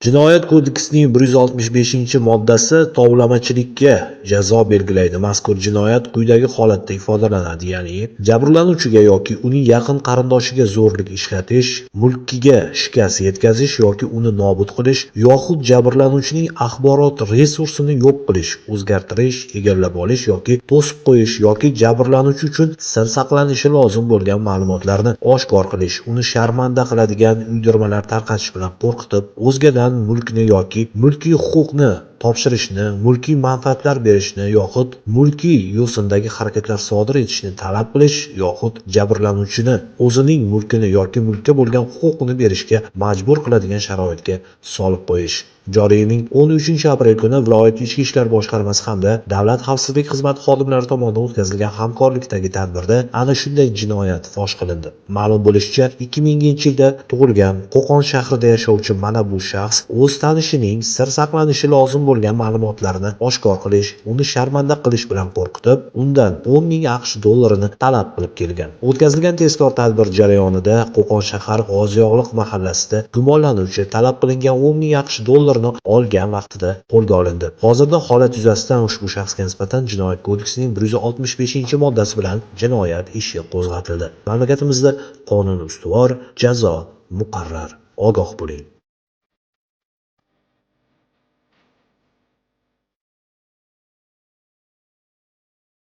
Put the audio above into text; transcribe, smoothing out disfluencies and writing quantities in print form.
Jinoyat kodeksining 165-moddasi tovlamachilikka jazo belgilaydi. Mazkur jinoyat quyidagi holatda ifodalanadi, ya'ni jabrlanuvchiga yoki uning yaqin qarindoshiga zo'rlik ishlatish, mulkiga shikast yetkazish yoki uni nobud qilish, yoxud jabrlanuvchining axborot resursini yo'q qilish, o'zgartirish, egallab olish yoki to'sib qo'yish yoki jabrlanuvchi uchun sir saqlanishi lozim bo'lgan ma'lumotlarni oshkor qilish, uni sharmanda qiladigan uydirmalar tarqatish bilan qo'rqitib, o'zgadan mulkni yoki mulkiy huquqni topshirishni, mulkiy manfaatlar berishni yoxud mulkiy yo'sindagi harakatlar sodir etishni talab qilish yoxud jabrlanuvchini o'zining mulkini yoki mulkka bo'lgan huquqini berishga majbur qiladigan sharoitga solib qo'yish. Joriy yilning 13-aprel kuni viloyat ichki ishlar boshqarmasi hamda Davlat xavfsizlik xizmati xodimlari tomonidan o'tkazilgan hamkorlikdagi tadbirda ana shunday jinoyat fosh qilindi. Ma'lum bo'lishicha, 2000-yilda tug'ilgan Qo'qon shahrida yashovchi mana bu shaxs o'z tanishining sir saqlanishi lozim bo'lgan ma'lumotlarni oshkor qilish, uni sharmanda qilish bilan qo'rqitib, undan 10 ming AQSh dollarini talab qilib kelgan. O'tkazilgan tezkor tadbir jarayonida Qo'qon shahar G'oziyog'liq mahallasida gumonlanuvchi talab qilingan 10 ming AQSh dollarini olgan vaqtida qo'lga olindi. Hozirda holat yuzasidan ushbu shaxsga nisbatan Jinoyat kodeksining 165-moddasi bilan jinoyat ishi qo'zg'atildi. Mamlakatimizda qonun ustuvor, jazo muqarrar. Ogoh bo'ling.